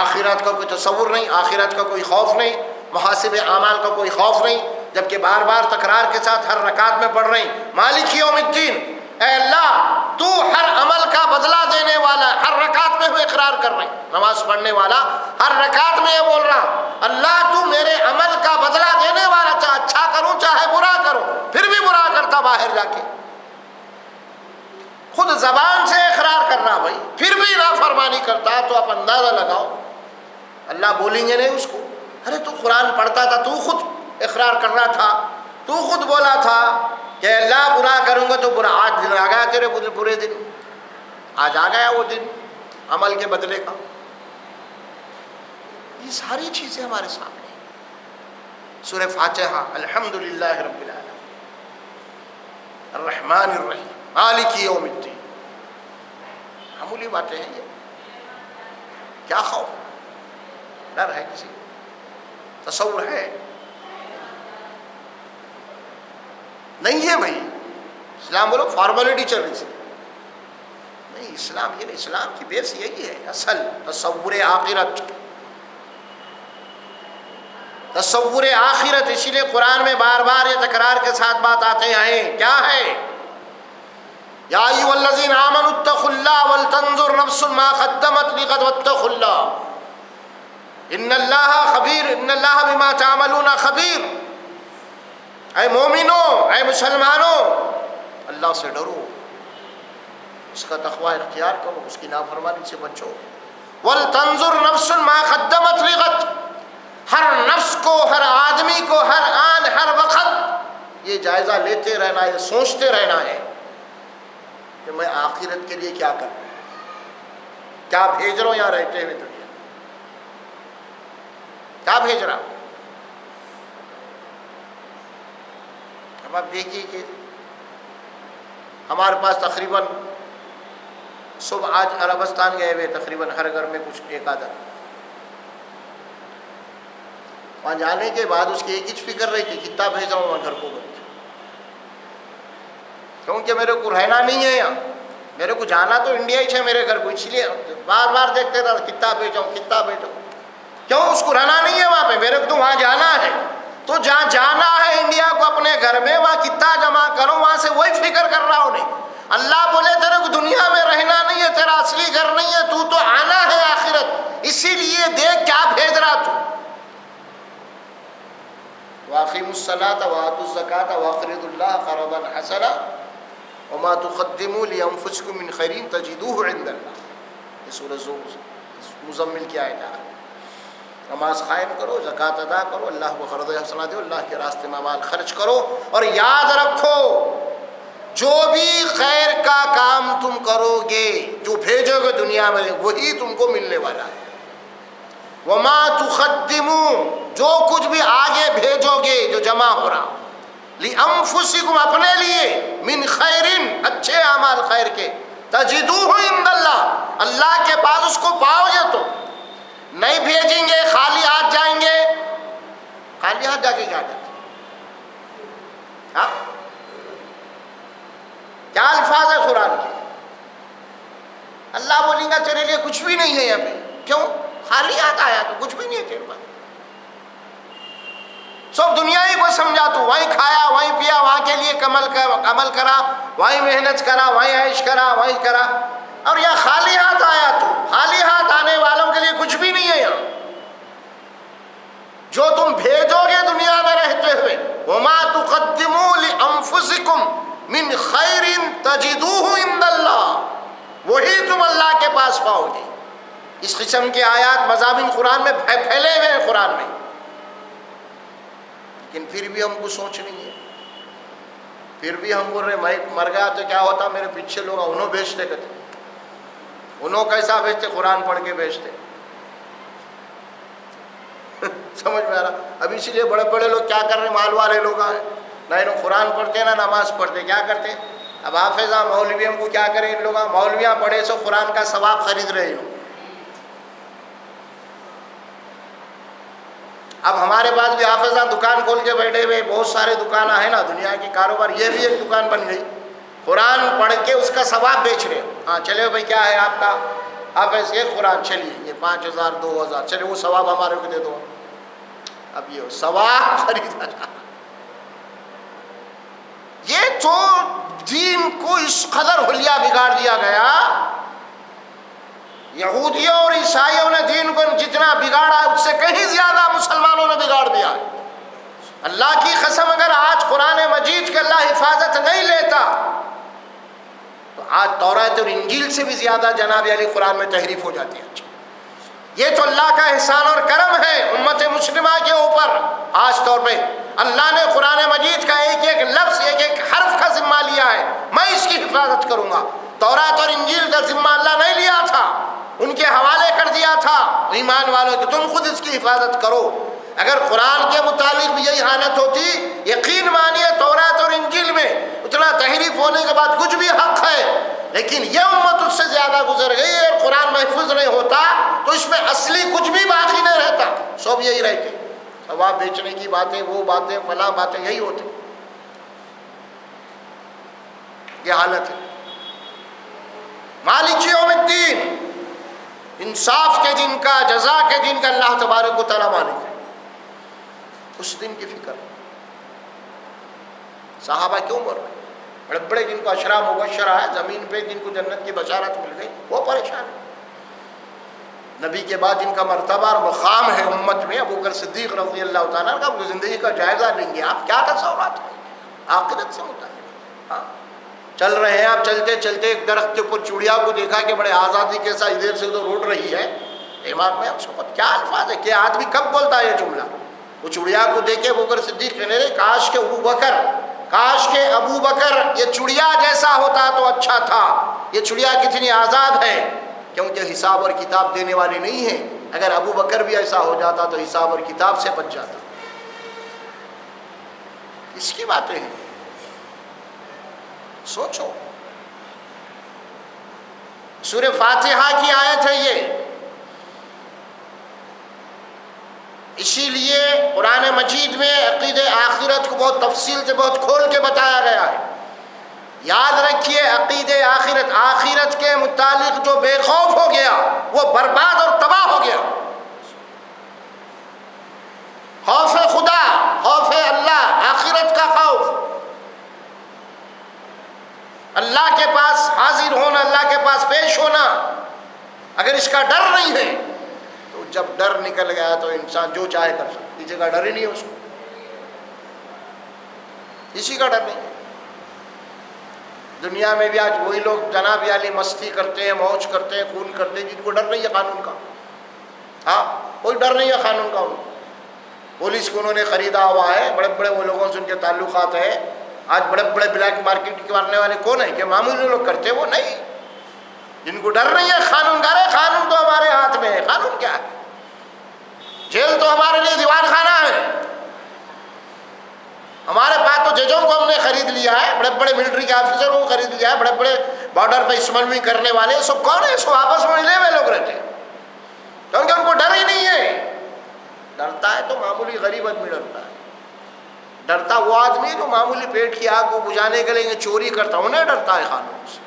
آخرات کا کوئی تصور نہیں، آخرت کا کوئی خوف نہیں، محاسب اعمال کا کوئی خوف نہیں، جبکہ بار بار تکرار کے ساتھ ہر رکعت میں پڑھ رہے ہیں مالک یوم الدین، اے اللہ تو ہر عمل کا بدلہ دینے والا، ہر رکعت میں وہ اقرار کر رہے ہیں، نماز پڑھنے والا ہر رکعت میں یہ بول رہا اللہ تو میرے عمل کا بدلہ دینے والا، چاہے اچھا کروں چاہے برا کروں، پھر بھی برا کرتا باہر جا کے، خود زبان سے اقرار کر رہا بھائی، پھر بھی نافرمانی کرتا، تو آپ اندازہ لگاؤ اللہ بولیں گے نہیں اس کو، ارے تو قرآن پڑھتا تھا، تو خود اقرار کر رہا تھا، تو خود بولا تھا کہ اللہ برا کروں گا تو برا، آج دن آ گیا تیرے برے دن، آج آ گیا وہ دن عمل کے بدلے کا۔ یہ ساری چیزیں ہمارے سامنے ہیں۔ سورہ فاتحہ، الحمدللہ رب العالمین الرحمن الرحیم مالک یوم الدین، معمولی باتیں ہیں یہ، کیا خوف ہے؟ ڈر ہے کسی کو؟ تصور ہے؟ نہیں ہے بھائی۔ اسلام بولو فارمیلٹی چل رہی ہے، نہیں اسلام یہ نہیں، اسلام کی بیس یہی ہے اصل، تصور آخرت، تصور آخرت۔ اسی لیے قرآن میں بار بار یہ تکرار کے ساتھ بات آتے ہیں، کیا ہے؟ یا ایھا الذین آمنوا اتقوا اللہ ولتنظر نفس ما قدمت لغد واتقوا اللہ ان اللہ خبیر، ان اللہ بما تعملون خبیر۔ اے مومنو، اے مسلمانوں، اللہ سے ڈرو، اس کا تقوی اختیار کرو، اس کی نافرمانی سے بچو۔ وَلْتَنظُرْ نَفْسٌ مَا قَدَّمَتْ لِغَدٍ، ہر نفس کو، ہر آدمی کو، ہر آن ہر وقت یہ جائزہ لیتے رہنا ہے، سوچتے رہنا ہے کہ میں آخرت کے لیے کیا کروں، کیا بھیج رہا ہوں یہاں رہتے ہوئے دنیا، کیا بھیج رہا ہوں۔ اب آپ دیکھیے کہ ہمارے پاس تقریباً صبح آج عربستان گئے ہوئے تقریباً ہر گھر میں کچھ ایک آدھا، وہاں جانے کے بعد اس کی ایک ہی فکر رہی کہ کتنا بھیج رہا ہوں میں گھر کو، کیونکہ میرے کو رہنا نہیں ہے یہاں، میرے کو جانا تو انڈیا ہی ہے میرے گھر کو، اس لیے بار بار دیکھتے تھا کتنا بھیجاؤں کتنا بھیجاؤں، کیوں؟ اس کو رہنا نہیں ہے وہاں پہ، میرے کو تو وہاں جانا ہے، تو جہاں جانا ہے انڈیا کو اپنے گھر میں، وہاں کتنا جمع کروں، وہاں سے وہی فکر کر رہا ہوں نہیں۔ اللہ بولے تیرے کو دنیا میں رہنا نہیں ہے، تیرا اصلی گھر نہیں ہے، تو آنا ہے آخرت، اسی لیے دیکھ کیا بھیج رہا تو۔ وَأَقِیمُوا الصَّلَاةَ وَآتُوا الزَّکَاةَ وَأَقْرِضُوا اللَّهَ قَرْضًا حَسَنًا وَمَا تُقَدِّمُوا لِأَنفُسِکُم مِّن خَیْرٍ تَجِدُوهُ عِندَ اللَّہ، یہ سورۃ مزمل کی آیت ہے۔ نماز قائم کرو، زکوٰۃ ادا کرو، اللہ کو قرض حسنہ دو، اللہ کے راستے میں مال خرچ کرو، اور یاد رکھو جو بھی خیر کا کام تم کرو گے، جو بھیجو گے دنیا میں، وہی تم کو ملنے والا ہے۔ وما تقدموا، جو کچھ بھی آگے بھیجو گے جو جمع ہو رہا، لانفسکم، اپنے لیے، من خیرن، اچھے اعمال خیر کے، تجدوہ عند اللہ، اللہ کے پاس اس کو پاؤ گے، تو نہیں بھیجیں گے خالی ہاتھ جائیں گے، خالی ہاتھ جا کے کیا کرتے؟ ہاں کیا الفاظ ہے قرآن کے؟ اللہ بولیں گا تیرے لیے کچھ بھی نہیں ہے یہاں پہ، کیوں؟ خالی ہاتھ آیا تو کچھ بھی نہیں ہے تیرے پاس، سب دنیا ہی کو سمجھا، تو وہیں کھایا وہیں پیا، وہاں کے لیے عمل کرا، وہیں محنت کرا، وہیں عیش کرا، وہیں کرا، اور یہاں خالی ہاتھ آیا، تو خالی ہاتھ آنے والوں کے لیے کچھ بھی نہیں ہے یہاں۔ جو تم بھیجو گے دنیا میں رہتے ہوئے، وما تقدموا لانفسکم من خیر تجدوہ عند اللہ، وہی تم اللہ کے پاس پاؤ گے۔ اس قسم کے آیات مضامین قرآن میں پھیلے ہوئے ہیں قرآن میں، لیکن پھر بھی ہم کو سوچ نہیں ہے، پھر بھی ہم بول رہے میں مر گیا تو کیا ہوتا، میرے پیچھے لوگ انہوں بیچتے کہتے، انہوں کیسا بیچتے، قرآن پڑھ کے بیچتے سمجھ میں آ رہا؟ اب اسی لیے بڑے بڑے لوگ کیا کر رہے ہیں، مال والے لوگ ہیں، نہ انہوں قرآن پڑھتے نہ نماز پڑھتے، کیا کرتے؟ اب حافظہ مولویوں کو کیا کریں ان لوگ، مولویاں پڑھے سو قرآن کا ثواب خرید رہے ہیں۔ اب ہمارے پاس بھی حافظہ دکان کھول کے بیٹھے ہوئے، بہت سارے دکان ہیں نا دنیا کی کاروبار، یہ بھی ایک دکان بن گئی، قرآن پڑھ کے اس کا ثواب بیچ رہے۔ ہاں چلے بھائی کیا ہے آپ کا حافظ، یہ قرآن چلیے یہ 5000 2000، چلے وہ ثواب ہمارے کو دے دو، اب یہ ثواب خریدا جا، یہ تو دین کو اس قدر حلیہ بگاڑ دیا گیا۔ یہودیوں اور عیسائیوں نے دین کو جتنا بگاڑا اس سے کہیں زیادہ مسلمانوں نے بگاڑ دیا۔ اللہ کی قسم اگر آج قرآن مجید کی اللہ حفاظت نہیں لیتا تو آج تورات اور انجیل سے بھی زیادہ جناب علی قرآن میں تحریف ہو جاتی ہے۔ یہ تو اللہ کا احسان اور کرم ہے امت مسلمہ کے اوپر. خاص طور پہ اللہ نے قرآن مجید کا ایک ایک لفظ ایک ایک حرف کا ذمہ لیا ہے. میں اس کی حفاظت کروں گا. تورات اور انجیل کا ذمہ اللہ نہیں لیا تھا، ان کے حوالے کر دیا تھا ایمان والوں کہ تم خود اس کی حفاظت کرو. اگر قرآن کے متعلق بھی یہی حالت ہوتی، یقین مانیے تورات اور انجیل میں اتنا تحریف ہونے کے بعد کچھ بھی حق ہے، لیکن یہ امت اس سے زیادہ گزر گئی ہے. اور قرآن محفوظ نہیں ہوتا تو اس میں اصلی کچھ بھی باقی نہیں رہتا، سب یہی رہتے. ثواب بیچنے کی باتیں، وہ باتیں، فلاں باتیں یہی ہوتی. یہ حالت ہے. مالک یوم الدین، انصاف کے دن کا، جزا کے دن کا اللہ تبارک و تعالیٰ مالک ہے. اس دن کی فکر. صحابہ کیوں مر رہے؟ بڑے بڑے جن کو اشرا مبشرہ ہے زمین پہ، جن کو جنت کی بشارت مل گئی، وہ پریشان ہے. نبی کے بعد جن کا مرتبہ اور مقام ہے امت میں، ابو بکر صدیق رضی اللہ تعالیٰ کا زندگی کا جائزہ لیں گے آپ. کیا تصورات ہیں آخرت سے متعلق؟ ہاں چل رہے ہیں آپ، چلتے چلتے ایک درخت کے اوپر چڑیا کو دیکھا کہ بڑے آزادی کے ساتھ ادھر سے ادھر اڑ رہی ہے. دماغ میں کیا الفاظ ہے کہ آدمی کب بولتا ہے یہ جملہ؟ وہ چڑیا کو دیکھے ابو بکر صدیق کہنے لگے کاش کہ ابو بکر یہ چڑیا جیسا ہوتا تو اچھا تھا. یہ چڑیا کتنی آزاد ہے، کیونکہ حساب اور کتاب دینے والی نہیں ہے. اگر ابو بکر بھی ایسا ہو جاتا تو حساب اور کتاب سے بچ جاتا. اس کی باتیں ہیں، سوچو. سورہ فاتحہ کی آیت ہے یہ. اسی لیے قرآن مجید میں عقید آخرت کو بہت تفصیل سے، بہت کھول کے بتایا گیا ہے. یاد رکھیے عقید آخرت کے متعلق جو بے خوف ہو گیا وہ برباد اور تباہ ہو گیا. خوف خدا، خوف اللہ، آخرت کا خوف، اللہ کے پاس حاضر ہونا، اللہ کے پاس پیش ہونا. اگر اس کا ڈر نہیں ہے تو جب ڈر نکل گیا تو انسان جو چاہے کر سکتا. کسی کا ڈر ہی نہیں ہے اس کو، کسی کا ڈر نہیں. دنیا میں بھی آج وہی لوگ جناب عالی مستی کرتے ہیں، موج کرتے ہیں، خون کرتے ہیں، جن کو ڈر نہیں ہے قانون کا. ہاں کوئی ڈر نہیں ہے قانون کا. ان کو پولیس کو انہوں نے خریدا ہوا ہے، بڑے بڑے وہ لوگوں سے ان کے تعلقات ہیں. آج بڑے بڑے بلیک مارکیٹ کرنے والے کون ہیں کہ معمولی لوگ کرتے ہیں؟ وہ نہیں. جن کو ڈر نہیں ہے قانون کا. قانون تو ہمارے ہاتھ میں ہے. قانون کیا ہے؟ جیل تو ہمارے لیے دیوان خانہ ہے. ہمارے پاس تو ججوں کو ہم نے خرید لیا ہے، بڑے بڑے ملٹری کے آفیسروں کو خرید لیا ہے، بڑے بڑے بارڈر پہ اسمگلنگ کرنے والے سب کون ہے؟ سب آپس میں ملے ہوئے لوگ رہتے ہیں، کیونکہ ان کو ڈر ہی نہیں ہے. ڈرتا ہے تو معمولی غریب آدمی ڈرتا ہے. ڈرتا وہ آدمی جو معمولی پیٹ کی آگ کو بجھانے کے لیے چوری کرتا، انہیں ڈرتا ہے قانون سے،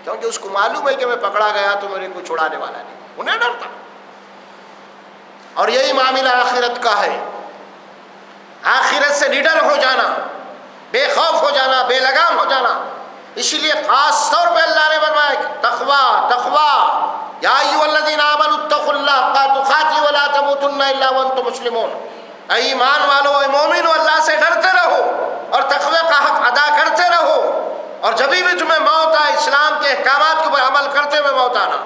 کیونکہ اس کو معلوم ہے کہ میں پکڑا گیا تو میرے کو چھڑانے والا نہیں. انہیں ڈرتا. اور یہی معاملہ آخرت کا ہے. آخرت سے نڈر ہو جانا، بے خوف ہو جانا، بے لگام ہو جانا. اسی لیے خاص طور پہ اللہ نے فرمایا تقویٰ یا ایھا الذین آمنوا اتقوا اللہ حق تقاته ولا تموتن الا وانتم مسلمون. اے ایمان والو، اے مومنو، اللہ سے ڈرتے رہو اور تقوی کا حق ادا کرتے رہو. اور جب بھی تمہیں موت آئے اسلام کے احکامات کے اوپر عمل کرتے ہوئے موت آنا.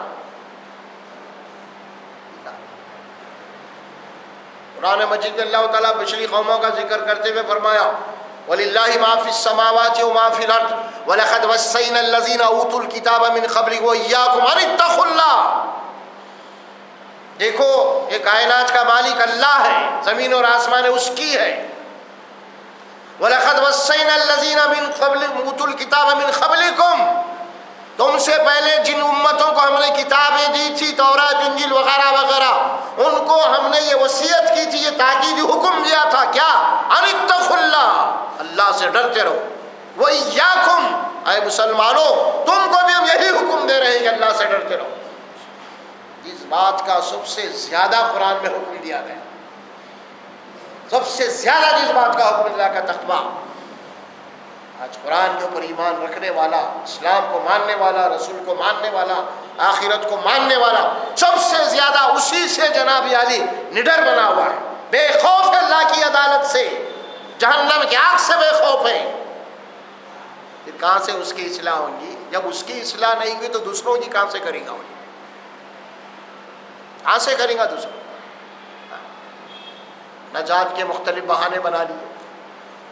قرآن مجید میں اللہ تعالیٰ پچھلی قوموں کا ذکر کرتے ہوئے فرمایا وَلِلَّهِ مَا فِي السَّمَاوَاتِ وَمَا فِي الْأَرْضِ وَلَقَدْ وَصَّيْنَا الَّذِينَ أُوتُوا الْكِتَابَ مِنْ قَبْلِكُمْ وَإِيَّاكُمْ أَنِ اتَّقُوا اللَّهَ. دیکھو یہ کائنات کا مالک اللہ ہے، زمین اور آسمان اس کی ہے. وَلَقَدْ وَصَّيْنَا الَّذِينَ مِنْ قَبْلِكُمْ أُوتُوا الْكِتَابَ مِنْ قَبْلِكُمْ. تم سے پہلے جن امتوں کو ہم نے کتابیں دی تھی، تورات، انجیل وغیرہ وغیرہ، ان کو ہم نے یہ وصیت کی تھی، یہ تاکیدی حکم دیا تھا. کیا؟ ان اتقوا اللہ، اللہ سے ڈرتے رہو. وَإِيَّاكُمْ، اے مسلمانوں تم کو بھی ہم یہی حکم دے رہے ہیں کہ اللہ سے ڈرتے رہو. اس بات کا سب سے زیادہ قرآن میں حکم دیا گیا، سب سے زیادہ جس بات کا حکم دیا کا تقویٰ. آج قرآن کے اوپر ایمان رکھنے والا، اسلام کو ماننے والا، رسول کو ماننے والا، آخرت کو ماننے والا، سب سے زیادہ اسی سے جناب عالی نڈر بنا ہوا ہے، بے خوف ہے اللہ کی عدالت سے، جہنم کی آگ سے بے خوف ہے. پھر کہاں سے اس کی اصلاح ہوگی؟ جب اس کی اصلاح نہیں ہوئی تو دوسروں کی کہاں سے کرے گا؟ کہاں سے کریں گا دوسرا؟ نجات کے مختلف بہانے بنا لیے.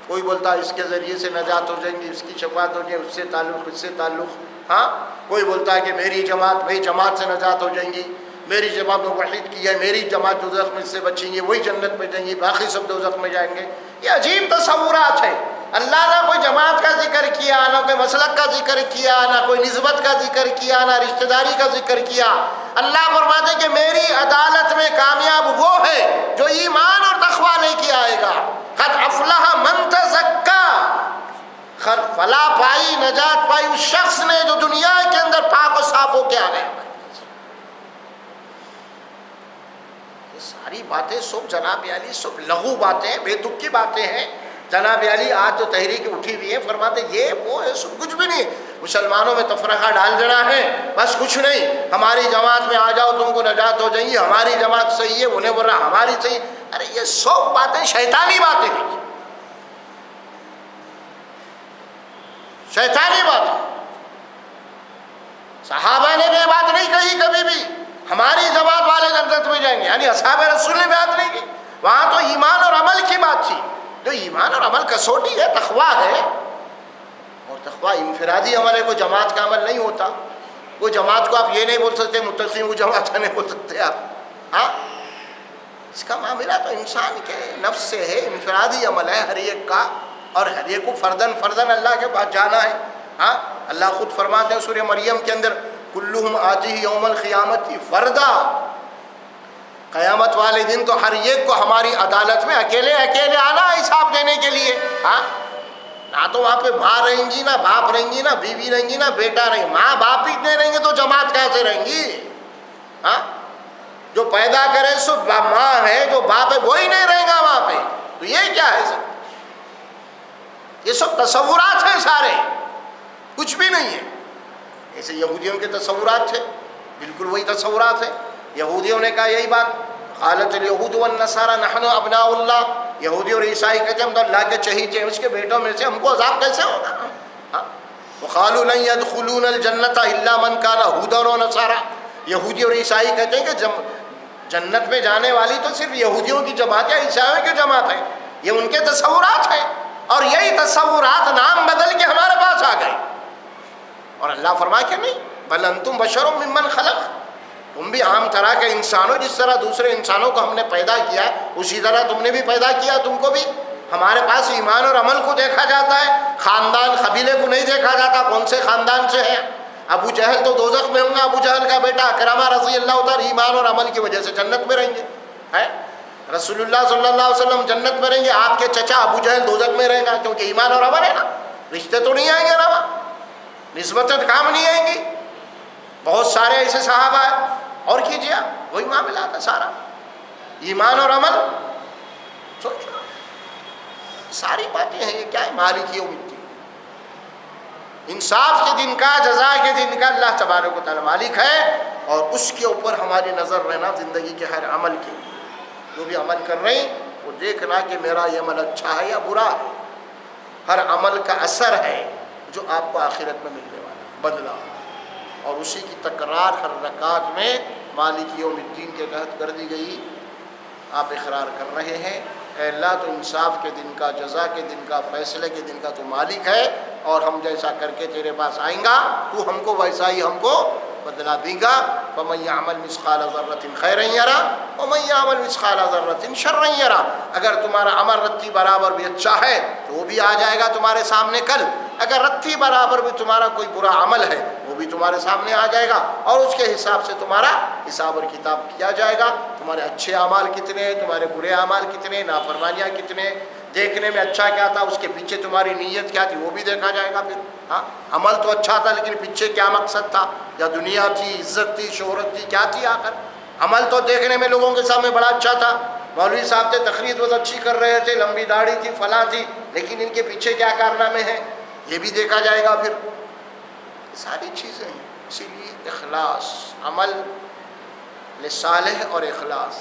کوئی بولتا ہے اس کے ذریعے سے نجات ہو جائیں گی، اس کی شفاعت ہو جائے، اس سے تعلق، اس سے تعلق. ہاں، کوئی بولتا ہے کہ میری جماعت، میری جماعت سے نجات ہو جائیں گی، میری جماعت میں وحید کی ہے، میری جماعت دوزخ میں سے بچیں گی، وہی جنت میں جائیں گی، باقی سب دوزخ میں جائیں گے. یہ عجیب تصورات ہیں. اللہ نے کوئی جماعت کا ذکر کیا، نہ کوئی مسلک کا ذکر کیا، نہ کوئی نسبت کا ذکر کیا، نہ رشتہ داری کا ذکر کیا. اللہ فرماتے ہیں کہ میری عدالت میں کامیاب وہ ہے جو ایمان اور تقویٰ لے کے آئے گا. قد افلح من تزکا، فلاح پائی، نجات پائی اس شخص نے جو دنیا کے اندر پاک و صاف ہو کے آ گیا. یہ ساری باتیں سب جناب علی سب لغو باتیں، بے دکھ کی باتیں ہیں. جناب علی آج جو تحریک اٹھی ہوئی ہے فرماتے یہ وہ ہے، سب کچھ بھی نہیں. مسلمانوں میں تفرقہ ڈال دینا ہے، بس کچھ نہیں. ہماری جماعت میں آ جاؤ تم کو نجات ہو جائیں گی، ہماری جماعت صحیح ہے، انہیں بول رہا ہماری صحیح. ارے یہ سب باتیں شیطانی باتیں ہیں، شیطانی باتیں. صحابہ نے بھی یہ بات نہیں کہی کبھی بھی ہماری جماعت والے جنت میں جائیں گے، یعنی اصحاب رسول نے بات نہیں کی. وہاں تو ایمان اور عمل کی بات تھی. جو ایمان اور عمل کسوٹی ہے، تقویٰ ہے، اور تقویٰ انفرادی عمل ہے، کوئی جماعت کا عمل نہیں ہوتا. کوئی جماعت کو آپ یہ نہیں بول سکتے متقین کو جماعت نہیں بول سکتے آپ. ہاں، اس کا معاملہ تو انسان کے نفس سے ہے، انفرادی عمل ہے ہر ایک کا، اور ہر ایک کو فردن اللہ کے پاس جانا ہے. ہاں، اللہ خود فرماتے ہیں سورہ مریم کے اندر کلہم آتیہ یوم القیامت فردا. قیامت والے دن تو ہر ایک کو ہماری عدالت میں اکیلے اکیلے آنا ہے حساب دینے کے لیے. ہاں، نہ تو وہاں پہ ماں رہیں گی، نہ باپ رہیں گی، نہ بیوی رہیں گی، نہ بیٹا رہیں گی. ماں باپ ہی نہیں رہیں گے تو جماعت کیسے رہیں گی؟ ہاں، جو پیدا کرے سو ماں ہے، جو باپ ہے وہی نہیں رہے گا وہاں پہ. تو یہ کیا ہے سب؟ یہ سب تصورات ہیں سارے، کچھ بھی نہیں ہے. ایسے یہودیوں کے تصورات تھے، بالکل وہی تصورات ہیں. یہودیوں نے کہا یہی بات، قالت الیہود والنصارى نحن ابناء اللہ. یہودی اور عیسائی کہتے ہیں ہم تو اللہ کے چہیتے ہیں، اس کے بیٹوں میں سے ہم کو عذاب کیسے ہوگا؟ ہاں، وقالوا لن يدخلون الجنة الا من كان هودا ونصارى. یہودی اور عیسائی کہتے ہیں کہ جنت میں جانے والی تو صرف یہودیوں کی جماعت یا عیسائیوں کی جماعت ہے. یہ ان کے تصورات ہیں، اور یہی تصورات نام بدل کے ہمارے پاس آ گئے. اور اللہ فرمائے کہ نہیں، بل انتم بشر ممن خلق، تم بھی عام طرح کے انسان ہو، جس طرح دوسرے انسانوں کو ہم نے پیدا کیا اسی طرح تم نے بھی پیدا کیا. تم کو بھی ہمارے پاس ایمان اور عمل کو دیکھا جاتا ہے، خاندان قبیلے کو نہیں دیکھا جاتا کون سے خاندان سے ہے. ابو جہل تو دوزخ میں ہوں گا، ابو جہل کا بیٹا اکرمہ رضی اللہ تعالی ایمان اور عمل کی وجہ سے جنت میں رہیں گے. ہے رسول اللہ صلی اللہ علیہ وسلم جنت میں رہیں گے، آپ کے چچا ابو جہل دوزخ میں رہے گا، کیونکہ ایمان اور عمل ہے نا. رشتے تو نہیں آئیں گے نا، نسبتیں کام نہیں آئیں گی. بہت سارے ایسے صحابہ ہیں. اور کیجیے وہی معاملہ ہے سارا، ایمان اور عمل. سوچو ساری باتیں ہیں. یہ کیا ہے؟ مالک یوم الدین، انصاف کے دن کا، جزا کے دن کا اللہ تبارک و تعالی مالک ہے. اور اس کے اوپر ہماری نظر رہنا زندگی کے ہر عمل کے. جو بھی عمل کر رہے ہیں وہ دیکھنا کہ میرا یہ عمل اچھا ہے یا برا ہے. ہر عمل کا اثر ہے جو آپ کو آخرت میں ملنے والا بدلا، اور اسی کی تکرار ہر رکعت میں مالک یوم الدین کے تحت کر دی گئی. آپ اقرار کر رہے ہیں اے اللہ تو انصاف کے دن کا، جزا کے دن کا، فیصلے کے دن کا تو مالک ہے، اور ہم جیسا کر کے تیرے پاس آئیں گا تو ہم کو ویسا ہی ہم کو بدلا دے گا. فَمَن يَعْمَلْ مِثْقَالَ ذَرَّةٍ خَيْرًا يَرَهُ وَمَن يَعْمَلْ مِثْقَالَ ذَرَّةٍ شَرًّا يَرَهُ. اگر تمہارا عمل رتی برابر بھی اچھا ہے تو وہ بھی آ جائے گا تمہارے سامنے کل. اگر رتی برابر بھی تمہارا کوئی برا عمل ہے وہ بھی تمہارے سامنے آ جائے گا، اور اس کے حساب سے تمہارا حساب اور کتاب کیا جائے گا. تمہارے اچھے اعمال کتنے ہیں، تمہارے برے اعمال کتنے، نافرمانیاں کتنے، دیکھنے میں اچھا کیا تھا، اس کے پیچھے تمہاری نیت کیا تھی وہ بھی دیکھا جائے گا. پھر ہاں، عمل تو اچھا تھا لیکن پیچھے کیا مقصد تھا، یا دنیا تھی، عزت تھی، شہرت تھی، کیا تھی آخر. عمل تو دیکھنے میں لوگوں کے سامنے بڑا اچھا تھا، مولوی صاحب تھے، تقریر بہت اچھی کر رہے تھے، لمبی داڑھی تھی، فلاں تھی، لیکن ان کے پیچھے کیا کارنامے ہیں یہ بھی دیکھا جائے گا. پھر ساری چیزیں ہیں. اسی لیے اخلاص، عمل لصالح اور اخلاص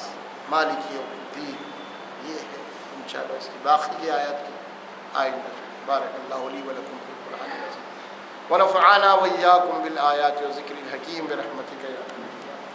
مالک یوم الدین، یہ ہے انشاءاللہ اس کی باقی کی آیات کی آئندہ. بارک اللہ لی ولکم فی القرآن العظیم ونفعنا وإياكم بالآيات والذكر الحكيم برحمتك يا